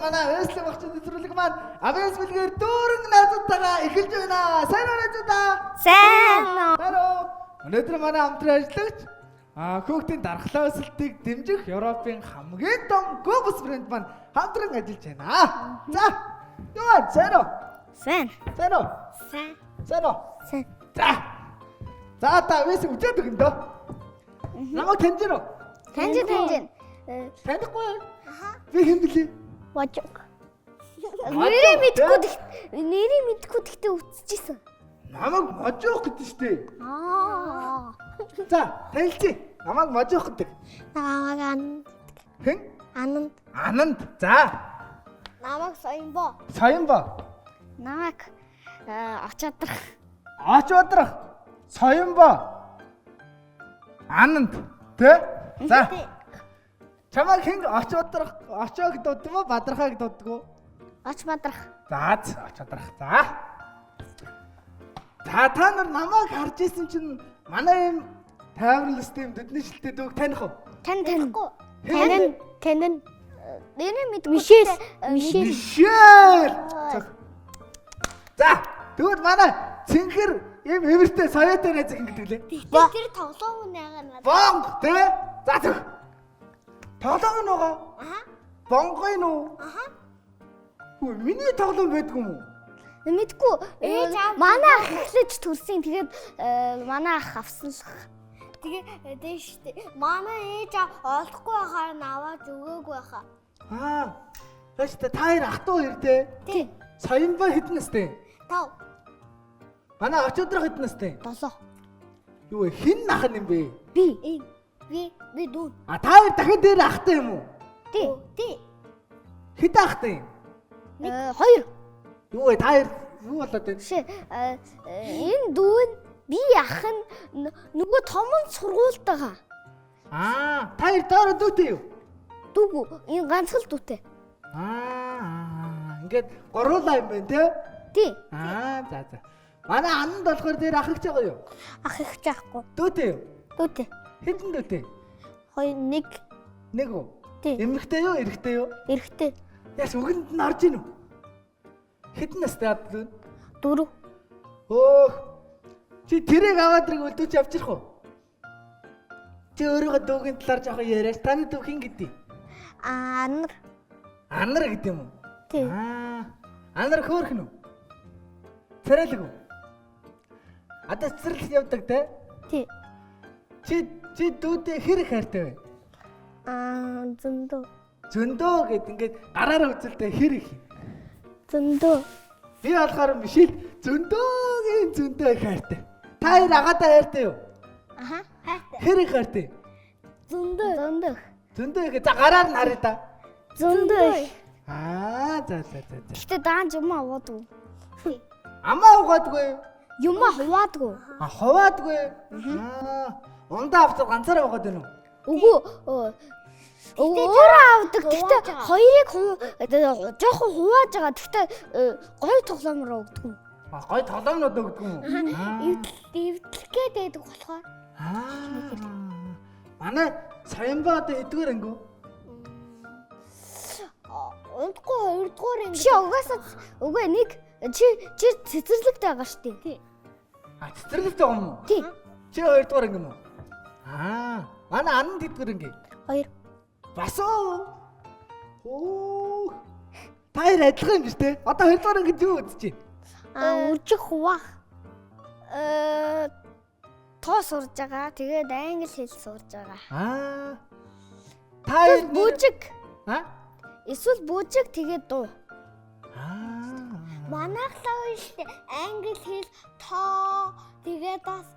манай Wesley багчид нэвтрүүлэг маань Авиас бэлгээр дүүрэн найзуудтайгаа эхэлж байна. Сайн уу найзуудаа? Сайн уу? Сайн уу? Өнөөдөр манай хамтран ажиллагч хүүхдийн дархлаа өсөлтийг дэмжих Европын хамгийн том Globus брэнд маань хамтран ажиллаж байна. За, юу вэ? Сайн уу? Сайн. Сайн уу? Сайн. Сайн уу? Сайн. За та Wesley үжээд өгнө дөө. Намайг таньж байна уу? Таньж. Танихгүй. Би хэн блэ? Вожог. Нэрээ мэдгүй гэхдээ үтсчихсэн. Намайг можоох гэдэг шүү дээ. Аа. За, танилцъя. Намайг можоох гэдэг. Намайг Ананд. Хэн? Ананд. Ананд. За. Намайг Соёнбоо. Соёнбоо. Намайг Очодрах. Очодрах. Соёнбоо. Ананд. Тэ? За. Чамайг хэн очодрах? Очоог дууддаг уу? Бадрахаг дууддаг уу? Оч Бадрах. За, очодрах. За. За та нар намайг харж исэн чинь манай юм тайван систем дэдний шилтэй дүүг таних уу? Танихгүй. Танин. Нэрээ мэдгүй. Мишель. За, тэгвэл манай цэнхэр юм эвэртэй соёотой найз ингэдэг лээ. Тэр тоглоом нэгаа надад. Бонг тэ? За тэг. Тоглоом нөгөө. Аха. Бонгой нүү. Аха. Хөө миний тоглоом байдгүй юм уу? Мэдгүй. Манай ах эхлэж төрсөн. Тэгээд манай ах авсан л. Тэгээ дэштэй. Манай ээж олохгүй байхаар наваад өгөөгүй байхаа. Тэс та хоёр ах トゥ хоёр тэ. Тий. Соёнбоо хэдэн настай? 5. Манай очодрох хэдэн настай? 7. Юу вэ? Хин ах юм бэ? Би дүү. Та хоёр дахин дээр ахтай юм уу? Тий. Хэд ахтай юм? 2. Юу вэ? Та хоёр юу болоод байна? Энэ дүү нь би ах нь нөгөө том нь сургуульд байгаа. Та хоёр доороо дүүтэй юу? Дүүгүй. Энэ ганц л дүүтэй. Ингээд гуруулаа юм байна те? Тий. За. Манай Ананд болохоор дээр ах ихж байгаа юу? Ах их жаахгүй. Дүүтэй юу? Дүүтэй. Хэдэн дүүтэй? 1. Нэг үү? Тий. Эмэгтэй юу, эрэгтэй юу? Эрэгтэй. Яс үгэнд нь орж ийн үү? Хэдэн настай адил вэ? 4. Чи тэрийг аваад ирэх өлдөөч авчрах уу? Чи өөрийнхөө дүүгийн талаар жоохон яриач. Таны дүү хэн гэдэг? Анар. Анар гэдэг юм уу? Тий. Анар хөөрхөн үү? Царайлаг уу? Одоо цэцэрлэг явдаг те? Тий. Чи дүүтэй хэр их хайртай вэ? Зөндөө. Зөндөө гэд ингээд гараараа үзэлтэй хэр их? Зөндөө. Би болохоор Мишель зөндөө их хайртай. Та хоёр агаадаа хайртай юу? Аха. Хайртай. Хэр их хайртай? Зөндөө. Зөндөө их. За гараар нь харъя та. Зөндөө. За. Гэтэ даанч юм аваадгүй. Амаа угаадгүй. Юм хаваадгүй. Хаваадгүй. Ундаа авцаа ганцаараа угаад байна уу? Үгүй. Өөрөө авдаг. Гэтэ хоёрыг жоохон хувааж байгаа. Гэтэ гоё тоглоомоор өгдөг. Гоё тоглоомнууд өгдөг юм уу? Эвдлэгээд байдаг болохоор. Манай Соёнбоо одоо хэдгээр ангив? Унтгүй 2 дугаар анги. Чи угаасаа үгүй нэг чи цэцэрлэгтэй байгаа шүү дээ. Тий. Цэцэрлэгтэй юм уу? Тий. Чи 2 дугаар анги юм уу? Манай Ананд хэдгээр анги? 2. Бас уу. Та хоёр адилхан юм биш үү? Одоо 2 дугаар ангид юу үзэж байна? Үржих хуваах. Тоо сурж байгаа. Тэгээд англи хэл сурж байгаа. Та хоёр бүжиг. Эсвэл бүжиг тэгээд дуу. Манайхлаа штэ англи хэл тоо тэгээд бас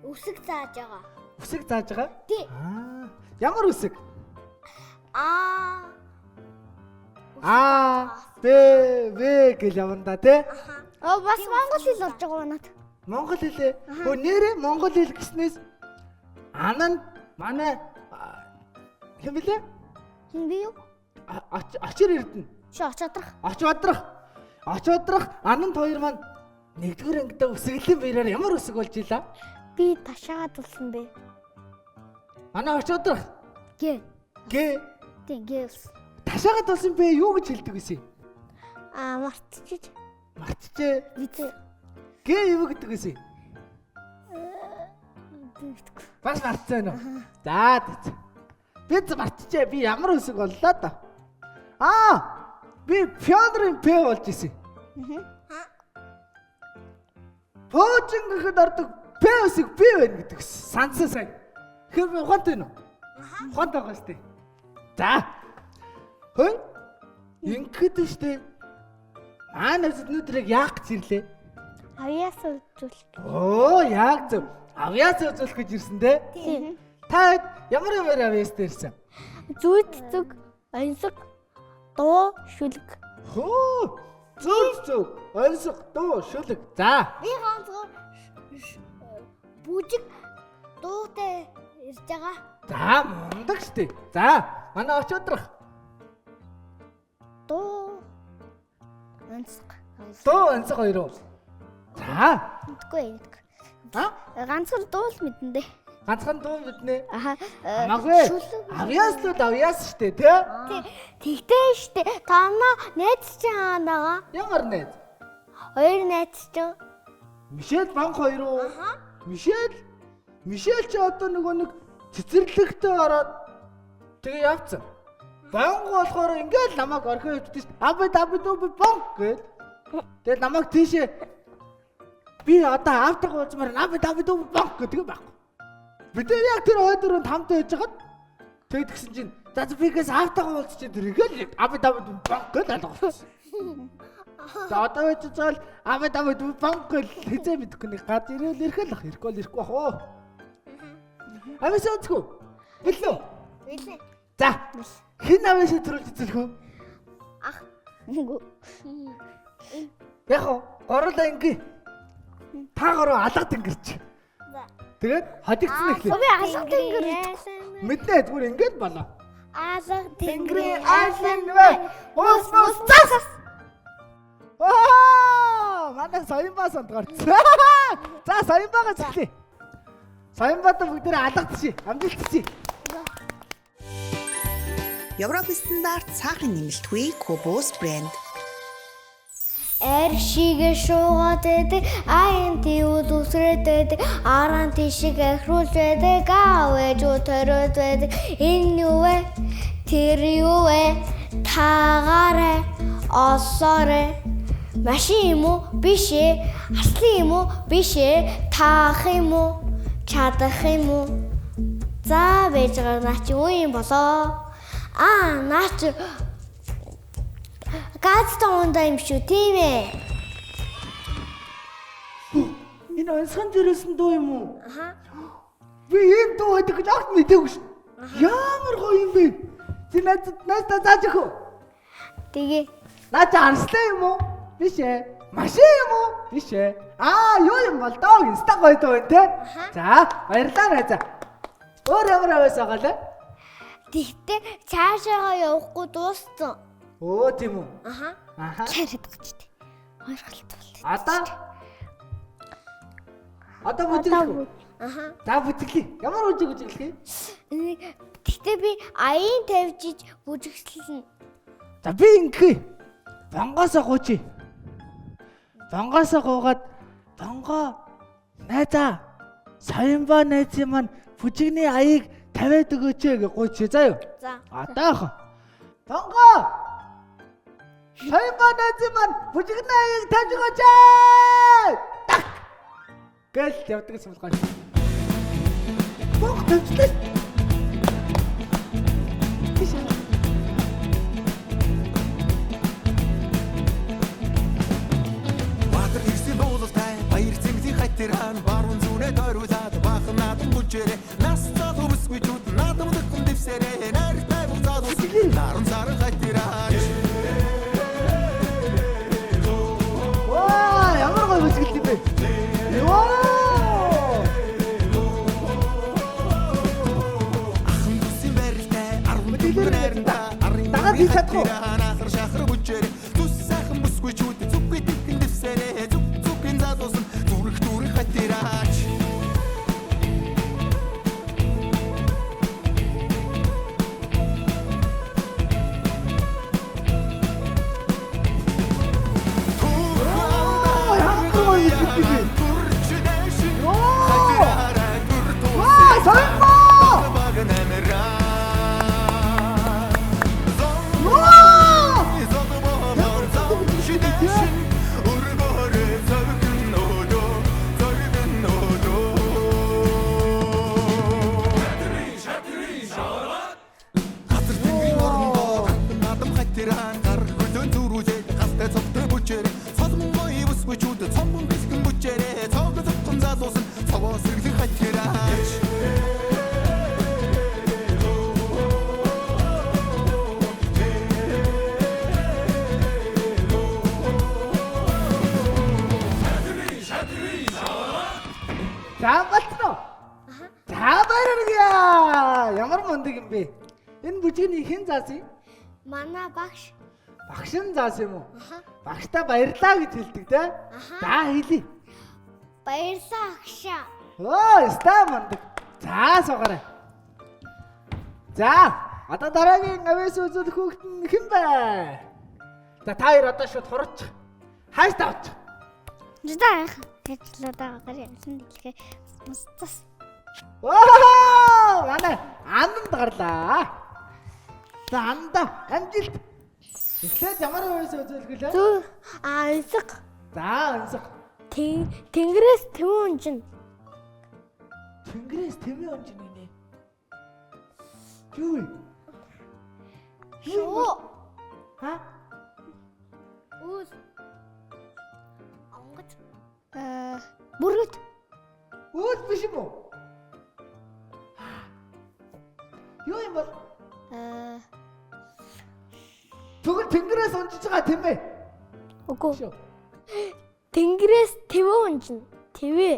үсэг зааж байгаа. Үсэг зааж байгаа? Тий. Ямар үсэг? Б гэл явна тий? Бас монгол хэл орж байгаа манайд. Монгол хэлээ. Нэрээ монгол хэл гэснээс Ананд манай хэн блэ? Хэн би юу? Очир Эрдэнэ. Очодрах Ананд хоёр маань нэгдүгээр ангидаа үсэглэн баяраар ямар үсэг болж илаа? Би ташаагаад болсон бэ. Манай очодрах. Гэ. Гэ. Тэгээс. хашаагаад болсон бэ юу гэж хэлдэг гэсэн? Мартчих. Мартчихээ. Бид Гээ юу гэдэг гэсэн? Бас мартсан уу? За за. Би мартчихээ. Би ямар үсэг боллоо да. Би Фёдрын П болж исэн. Пожин гэхэд ордог П үсэг би байна гэдэг сансаа сайн. Тэгэхээр би ухаантай нү? Ухаантай байгаа штэ. За. Хөөе. Ингээд штэ. Нас өнөөдрийг яах гэж ирлээ? авьяас үзүүлэх. Яг зөв. Авьяас үзүүлэх гэж ирсэн дээ. Тийм. Та ямар авьяастай ирсэн? Зүйцэг, онцог, дуу, шүлэг. Зөв. Онцог, дуу, шүлэг. За. Би ганцхан бүжиг дуутай ирж байгаа. За, мундаг штэ. За, манай очоодрох. Дуу. Онцог. Дуу, онцог хоёр уу? За. Мэдгүй. Ганцхан дуу л мэдэн дээ. Ганцхан дуу мэднэ. Хамаагүй. Авьяас штэ, тий? Тэгтээ штэ. Танаа найз чинь хаана байгаа? Ямар найз? Хоёр найз чинь. Мишель банк хоёр уу? Мишель ч одоо нэг цэцэрлэгтэй ороод тэгээ явцсан. Банк болохоор ингээл намайг орхио явдсан шүү дээ. Аби банк гээд. Тэгээд намайг тийшээ би одоо автаг уулзмаар аби банк гэдэг байхгүй. Бид яг тэр хоёр дөрөнд хамтаа байж хагаад тэгээд гисэн чинь за бигээс автаг уулзчих тэргээл аби банк гээд алгуулсан. За одоо байж цаал аби банк гэж хэзээ мэдэхгүй нэг гад ирэл ирэхэл ах ирэхгүй бах уу. Авьяас үзгүй. Билүү. За. Хин авьяас төрүүлж үзэх үү? Яг уу, горлоо ингээ. Та гороо алга тэнгэрч. Тэгээд хожигдсан эхлэв. Би алга тэнгэр Мэднэ зүгээр ингээд болоо. алга Тэнгэрийн айлын вэ? Ус цас. Манай Саянбаа санд гарцсан. За Саянбаагаас эхлэе. Саянбаатаа бүгдээ алгадчихъя. Амжилтчихъя. Европ стандарт цаахан нэмэлтгүй Кобос брэнд. Эршигэ шуугаад байдаг, аян тийүүд үсрээд байдаг, аран тийшиг ахируулж байдаг, аавэж өтөрөд байдаг. Энэ юу вэ? Тэр юу вэ? Тагаарэ, осоорэ. Машин юм уу? Биш ээ. Аслан юм уу? Биш ээ. Таах юм уу? Чадах юм уу? За байж байгаа наа чи юу юм болоо? Наа чи газтай ундаа юм шүү тийм ээ. Энэ онцгой дээрсэн дуу юм уу? Би ийм дуу байдаг гэж огт мэдээгүй шүү. Ямар гоё юм бэ? Чи надад зааж өгөх үү? Тэгээ Наа чи арслан юм уу? Биш ээ. Машин юм уу? Биш ээ. Юу юм бол доо инста гоё дуу энэ те. За, баярлалаа найзаа. Өөр ямар аваас байгаа лээ? тэгтээ цаашаа явахгүй дууссан. Тийм үү? Чараад байгаа ч тийм. Хоёр халт болтой. Одоо бүжиглэх. За бүжиглэе. Ямар бүжиглэх? Тэгтээ би аян тавьжиж бүжиглэлнэ. За би ингэхий. Бонгоосоо гуучи. Бонгоосоо гуугаад бонгоо найзаа. Саянбаа найзын маань бүжигний аяыг тавиад өгөөч гэж гуйчих заяа. За. Атаах. Бонгоо. Саянбаа найзын маань бүжигний аяыг тавьж өгөөч. Так. Гэл явдаг суулгаа. Бонго тавьчихлаа. Тэрхан баруун зүрэ дөрвөлаад бахан наадам бүжээрэ нас цаад өмсгүй чуд наадам дэхэн дэвсэрэ нартай буцаад үсгий наран саран хайтираа ямар гоё бүжиглэл юм бэ? ахын бүсийн барилтай 14 найранда дагаад би чадахгүй. анахар шахар бүжээрэ түс сайхан бүсгүй чуд зүггүй дэхэн дэвсэрэ зүггийн задуусан зүрх дүрх хайтираач За болцсон уу? За баярлалаа. Ямар мундаг юм бэ? Энэ бүжигний хэн заасан юм? Манай багш. Багш нь заасан юм уу? Багштаа баярлаа гэж хэлдэг те. За хэлий. Баярлалаа агшаа. Оо, ста мундаг. За суугаарай. За, одоо дараагийн авьяас үзүүлэх хүүхэд нь хэн бэ? За та хоёр одоо шууд хурууч. Хайш тавч. Жидаа хэвчлээ гараа явсан дэлхээ мусцас. Оо, манай анданд гарлаа. За анда амжилт. Эхлээд ямар авьяас үзүүлэх вэ? Зү ансаг За, ансаг. тэнгэрээс тэвэн унжин. Тэнгэрээс тэмээ онжин гинэ. Юу? Шуу. Ха? Үс. Онгоц. Бүргэд Өөд биш юм уу? Юу юм бол? Тэгвэл тэнгэрээс унжиж байгаа тийм ээ. үгүй. Шүү. Тэнгэрээс тэвэн унжин. Тэвээ.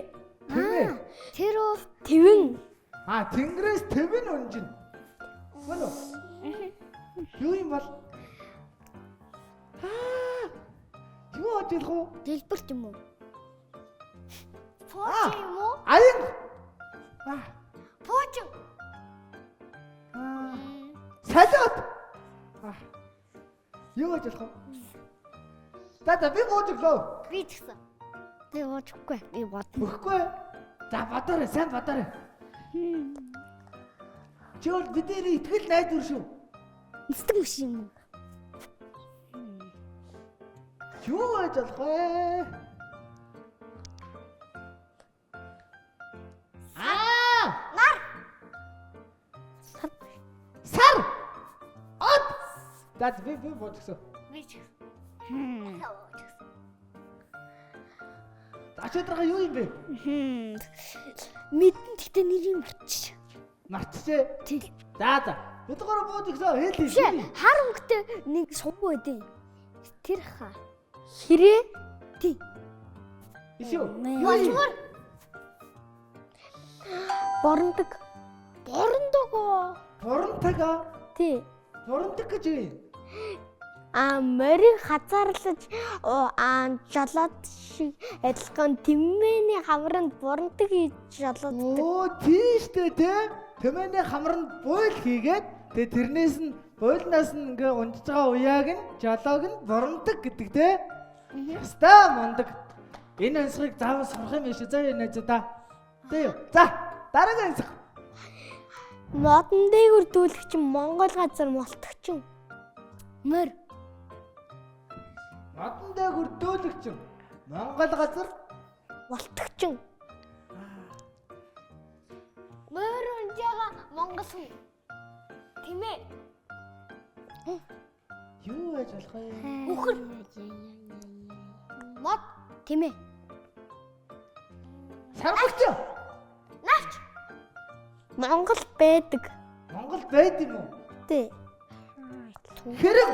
Тийм ээ. Тэр уу. Тэвэн. Тэнгэрээс тэвэн унжин. Мөн үү? Юу юм бол? Юу ажиглах уу? Дэлбэрт юм уу? Фооч юм уу? Аян. Фооч. Салют. Юу ажиглах уу? За би гоочлоо. Би ч гэсэн. Би уучихгүй. Би бод. Өгөхгүй. За бодоорой, сайн бодоорой. Чи бол бидний итгэл найдвар шүү. Нэстэг биш юм. Юу ажиглах вэ? Сар. Од. За би бодчихсон. Би ч гэсэн. Ачаадрага юу юм бэ? Мэдэн гэхдээ нэрийг мартчих. Мартчихээ. Тэг. За. Бид гурав бодчихсон. Хэлээ. Шээ хар өнгөтэй нэг сувг байдیں۔ Тэр хаа. Хэрэг тий. Ишүү. Болчмор. Борондог. Борондог. Боронтага. Тий. Боронтог гэж юу юм? Морийг хазаарлаж жолоод шиг адилхан тэмээний хамранд борондог хийж жолооддаг. Оо тийштэй те. Тэмээний хамранд буйл хийгээд тэгээ тэрнээс нь буйлнаас нь ингээ унжиж байгаа уяаг нь жолоог нь боронтог гэдэг те. Яста мундаг. Энэ ансгыг заавал сурах юм биш үү? За энэ за. Тэ юу. За дараагийн ансг. Модон дээгүр дүүлэгч Монгол газар молтогч. Мөр. Модон дээгүр дүүлэгч Монгол газар Молтогч. Мөр унжаага Монгол хүн. Тийм ээ. юу яаж болох вэ? Үхэр. Мод. Тийм ээ. Саргагч. Навч. Монгол байдаг. Монгол байд юм уу? Тий. Хэрэг.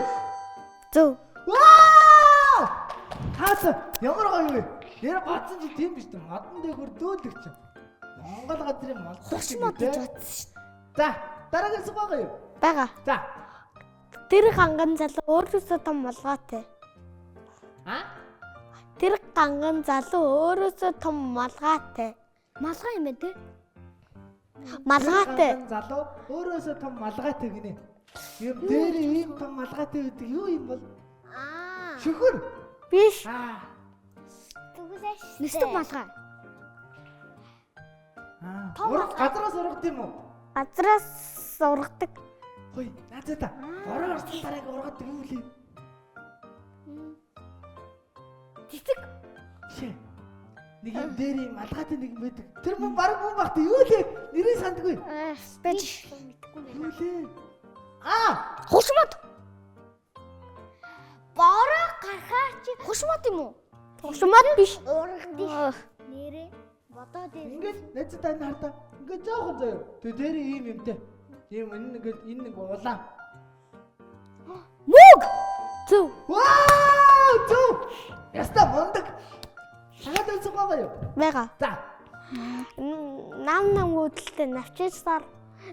Зөв. Ваа! Таац ямар гоё вэ? Нэр бацсан чи тийм биш үү? Модон дээгүр дүүлэгч Монгол газрын Хурш молтогч мод гэж гэдэг. бодсон шүү. За дараагийн суу байгаа юу? Бага. За. Тэр ганган залуу өөрөөсөө том малгайтай. Тэр ганган залуу өөрөөсөө том малгайтай. Малгай юм ээ те? Малгайтай. Залуу өөрөөсөө том малгайтай гинэ. Юм дээр ийм том малгайтай гэдэг юу юм бол? Шөхөр. Биш. Түгсэш. Нэстэг малгай. Ураг газраас урагд юм уу? Газраас ургадаг. Хөөе, наазаа та. Бороо орсон дарааг ургадаг юм лээ. Цэцэг. Шээ. Нэг юм дээр ийм малгайтай нэг юм байдаг. Тэр мөн баг мөн багт юу лээ? Нэрээ сандгүй. Бэж. Юу лээ? Хушмат. Бороо гарахаа чи Хушмат юм уу? Хушмат биш. урагдчих. Нэрээ бодоод ир. Ингээд найзтай энэ хартаа. Ингээд жоохон заяа. Тэгээ дээр ийм юмтай. Тийм энэ нэг улаан. Мөг. Зөв. Вау! Зүг! Яста мундаг. Санаад үзэх байгаа юу? Бага. За. Нам үүдэлтэй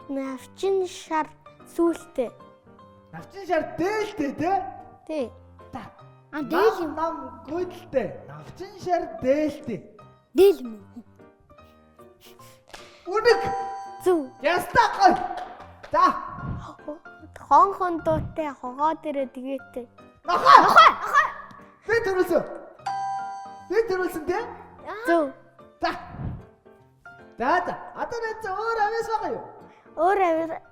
навчин шар сүүлтэй. Навчин шар дээлтэй те. Тий. Та. Дээл юм. Нам гүйдэлтэй. Навчин шар дээлтэй. Дээл юм. Үнэг. Зүг. Ястаа гой. За. Хон дуутай хогоо дээрээ тэгээтэй. Нохой. Би төрүүлсэн те. Зүг. За. За. Одоо нэг өөр авьяас байгаа юу? Өөр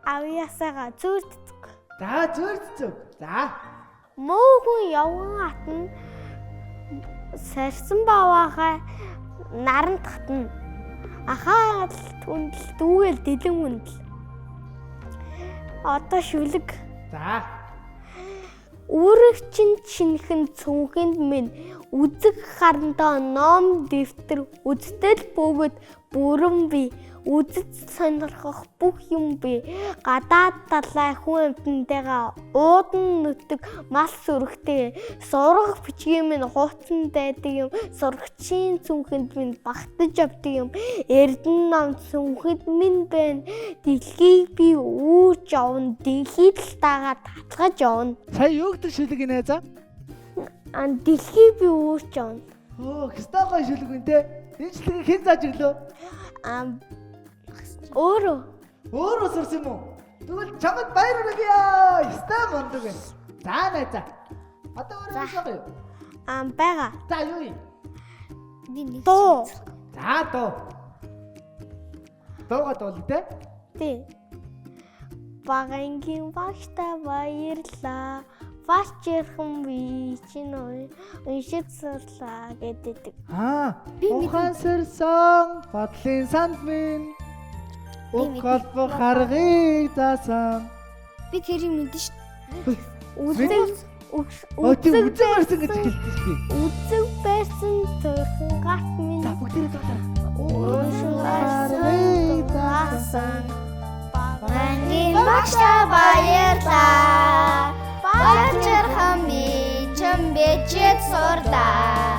авьяасаа зүрддэг. За зүрдцөг. За. Муу хүн явган атна. Сарсан баваахай наран татна. Ахаа түндэл дүүгээл дэлэн хүндэл. Одоо шүлэг. За. Үүрэгчин чинхэн цүнхэнд минь үзэг харандаа ном дэвтэр үзтэл бөгөөд бүрэн би үзэж сонирхох бүх юм би гадаад далай хүн амтнтайгаа уудан нүтг мал сүрхтэй сурах бичгийн минь хууцсан дайдаг юм сурагчийн цүнхэнд минь багтаж авдаг юм эрдэн ном цүнхэнд минь байна дэлхийг би үүрж авна дэлхийд л дагаад татгаж авна. Сая юу гэдэг шүлэг нэ за? Дэлхийг би үүрж авна. Хэстэй гой шүлэг үн те. Энэ шүлгийг хэн зааж өглөө? Өөрөө сурсан юм уу? Тэгвэл чамд баяр хүргэе. Хэстэй мондөг байна. За найзаа. Одоо өөрөө байгаа юу? Бага. За юу юм? Дуу. За дуу. Дууга дуул те. Тий. Багангийн багштай баярлаа. Бачирхан би чинь уншиж сурлаа гэдэг. Ухаан сэрсэн бодлын санд минь уг холбох харгыг заасан. Би тэрийг мэдэн шүү дээ. Үзэг барьсан гэж хэлдэг шүү дээ. Үзэг барьсан төрхөн гарт минь. За бүгдээ дуулаа. Харгыг заасан. Багангийн багштай баярлаа. Бачирхан би чинь бичиж сурлаа.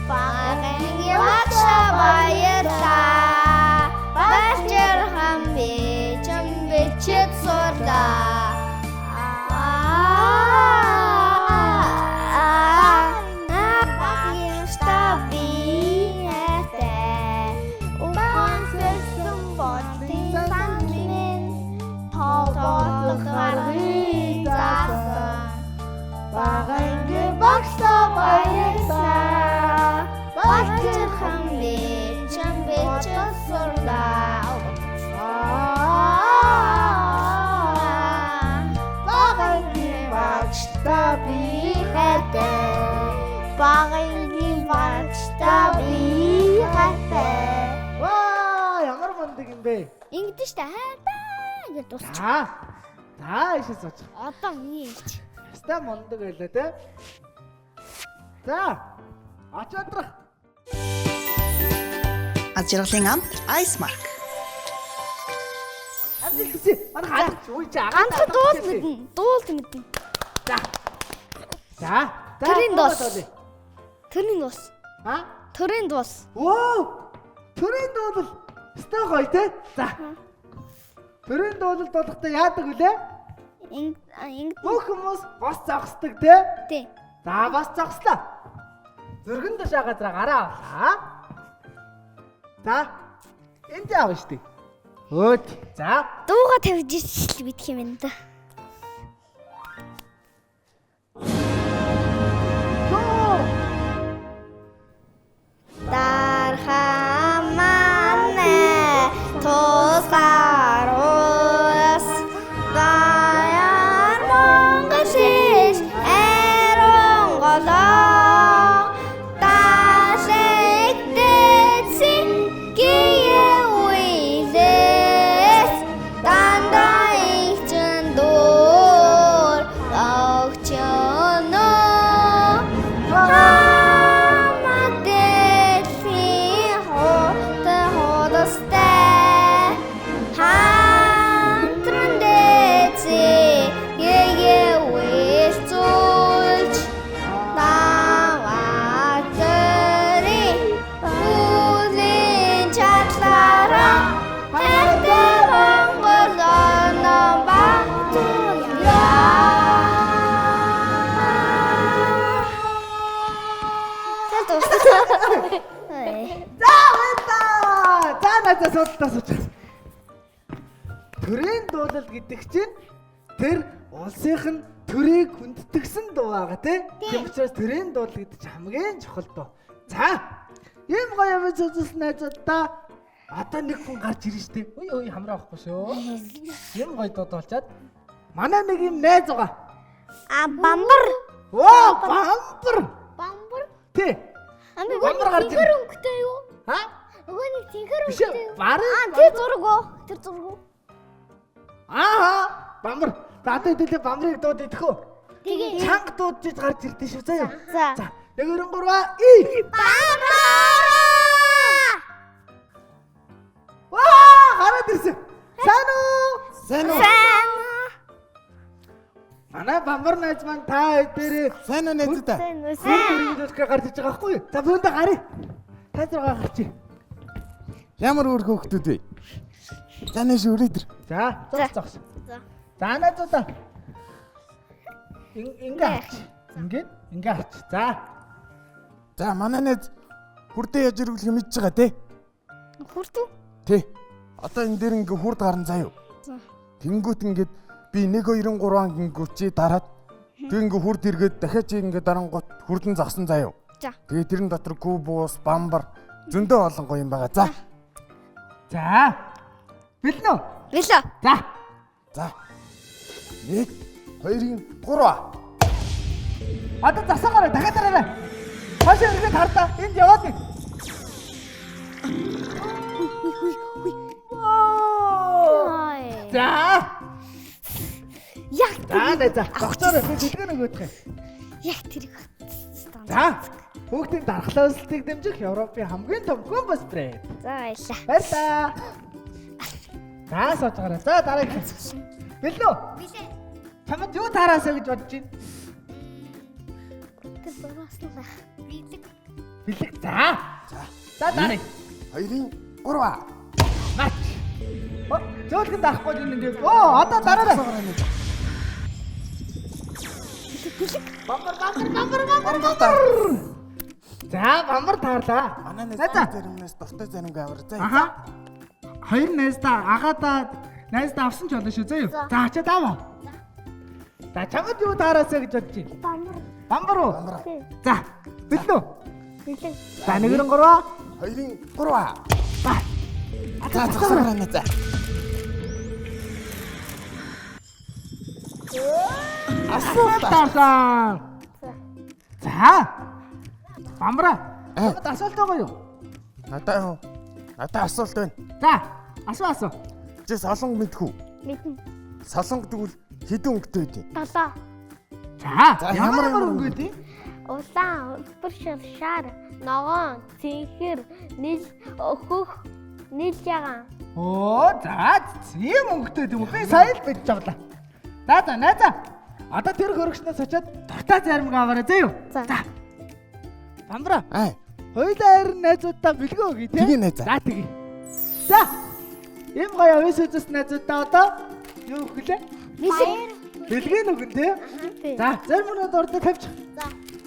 Багангийн багштай баярлаа. Бачирхан би чинь бичиж сурлаа. Багангийн стаби хэвтэй. Ухаан сэрсэн бодлын санд минь тоолох харгыг заасан. Багангийн багштай баярлаа. Бачирхан би чинь бичиж сурлаа. Багангийн багштай би хэвтэй. Багангийн багштай би хэвтэй. Ваа, ямар мондөг юм бэ? Ингэдэж штэ хайртай гэж дуусч. За ишээ сууч. Одоо миний хэлж. Хэстэй мондөг байлаа те. За. Ач адрах. Аз жаргалын ам Ice Mark. Амжилтсий. Манай хаач ууй чи агаа. Ганц дуул мэднэ. Дуулт мэднэ. За. За. Төрийн дуус. Төрийн дуус. Төрийн дуус. Оо! Төрийн дуулал. Хэстэй гоё те. За. Төрийн дуулал дуулахдаа яадаг вүлээ? Бүх хүмүүс бос зогсдог те. Тий. За бос зогслоо. Зөргөн тушаа газараа гараа авлаа. За. Энд яав штий. Өөд. За. Дууга тавьж ичл битх юм энэ да. Дархамане тосгарос даяр монгошиш эронголоо ташэгдэцэн гие уйлэс дандаа ихчэн За баярлаа. За надад судалдаа сууч. Төрийн дуулал гэдэг чинь тэр улсынх нь төрийг хүндэтгсэн дуу байгаа тийм учраас төрийн дуулал гэдэг чинь хамгийн чухал дуу. За ийм гоё юм зүйлс найзуудаа одоо нэг хүн гарч ирнэ штэ. Ой хамраа авахгүй шүү. Ийм гоё дуу болчаад манай нэг юм найз байгаа. Бамбар. Оо бамбар. Бамбар. Тий. Бамбар гарч ирнэ. Өнгөтэй юу? Ха? Нөгөө нэг тэнхэр Биш өнгөтэй юу? бараа. Тэр зураг уу? Тэр зураг уу? Бамбар. Дадад хэлээ бамбарыг дууд идэхөө. Тэгээ. Чанга дуудаж гарч ирдэ шүү заяа. За. За 1 2 3 Ваа гараад ирсэн. Сайн уу? Сайн уу? Манай бамбар найз маань та дээр Сайн уу найзуудаа? бүрдүүлэх гарч иж байгаа байхгүй юу? За бөөндө гарыг. Та зургаа гарчи. Ямар өөр хөөхтүүд вэ? За нэш өрөөдөр. За зогс. За. За найзуудаа. Ингээ арч. За. За манай найз хүрдээ яж ирүүлэх юм идэж байгаа те. Хүрдүү. Тэ. Одоо энэ дээр ингээ хүрд гарна заяа. Тэнгүүт ингээд би 1 2 3 ангингүүт чи дараад тэг ингээ хүрд иргээд дахиад чи ингээ дарангууд хүрдэн загсан заяа. За. Тэгээ тэрэн дотор кубус, бамбар зөндөө олон гоё юм байгаа. За. За. Бэлнэ үү? Билээ. За. За. 1 2 3. Одоо засаагаар дахиад дараарай. Хашаа ирэхэд хардаа. Энд яваад нэг. За. Яг За. Гогцоор бэлгэн нөгөөдх юм. яг тэрийг. За. Хүүхдийн дархлаалалтыг дэмжих Европын хамгийн том комбо спрей. За баярлаа. Баярлаа. За сууцгаараа. За дараагийн. Бэлнэ үү? Билээ. Чамд юу таараасаа гэж бодож байна? Тэр зурааснаа. Билэг. Бэлэг. За. За дараагийн. 2 3. Мач. Зөөлгөнд авахгүй юм ингээд. Одоо дараарай. Бамбар. За бамбар таарлаа. Манай найз За. зэрэмнээс дуртай зарим аваар заа. Аха. Хоёр найздаа агаадаа найздаа авсан ч болно шүү зөө. За ачаад аваа. За чамд юу таараасаа гэж бодож байна? Бамбар уу? За бэлнэ үү? Билээ. За 1 2 3. 2 3. За засаараа нэ за. Асуултаа. За. Бамбара. Чамд асуулт байгаа юу? Надаа асуулт байна. За асуу. Чи солонг мэдхүү? Мэднэ. Солонг тэгвэл хэдэн өнгөтэй байдیں۔ 7. За ямар өнгөд юм? Улаан, өсвөр шар, ногоон, цэнхэр, нийл хөх, нийл жагаан. Оо за ийм өнгөтэй юм уу? Би сая л бэж жаглаа. За найзаа. Одоо тэр хөргөчнөөс очиод дуртай заримг аваарай зөө. За. Бамбара. Аа. Хоёулаа харин найзуудаа бэлгөө өгье тий. Тэгээ найзаа. За тэгье. За. Ийм гоё авис үзэс найзуудаа одоо юу өгөлээ? Бэлгийн өгөн тий. За заримнууд ордоо тавьчих.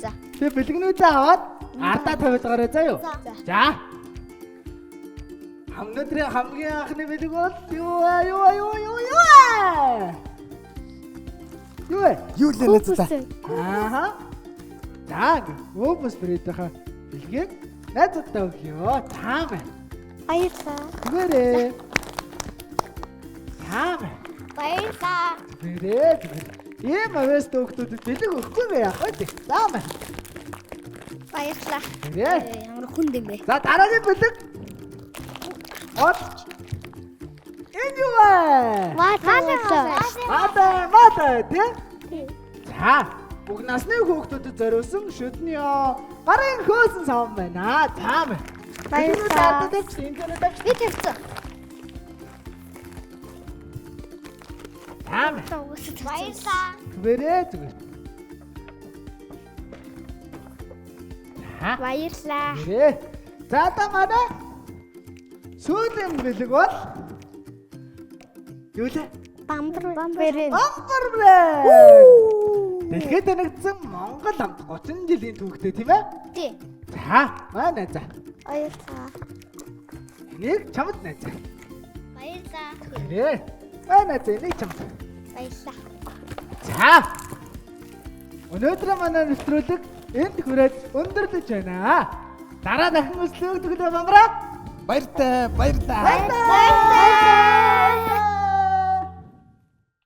За. Тэгээ бэлгнүүдээ аваад ардаа тавиад гараа заяа. За. Өнөөдрийн хамгийн анхны бэлэг бол юу вэ? Юу л найзаа. Ааха. За, өөбөс брэдэхэ бэлгийг найзуудаа өгье. Таам. Баярлаа. Зүгээрээ. Таам. Баярлаа. Зүгээрээ. Ийм авьяас төөхтүүдэд бэлэг өгөхгүй бэ яах вэ? Таам. Баярлаа. Зүгээрээ. Ямар хүнд юм бэ? За дараагийн бэлэг. От. Энэ юу вэ? Мата тий? За, бүх насны хүүхдүүдэд зориулсан шүдний гарын хөөсөн савн байна. Таам. Баярлалаа. Би Би тавьсан. таам. Баярлаа. Зүгээр. Баярлаа. Нэрээ. За та манай сүүлийн бэлэг бол юу лээ? Бамбар. Бамбар бэ. Дэлхийд танигдсан Монгол амт 30 жилийн түүхтэй тийм ээ? Тий. За, манай за. Баярлалаа. Нэг чамд найзаа. Баярлалаа. Тэрээ. Манай за нэг чамд. Баярлалаа. За. Өнөөдөр манай нэвтрүүлэг энд хүрээд өндөрлөж байна. Дараа дахин өслөг төглөө бамраа. Баяртай. Баярлалаа.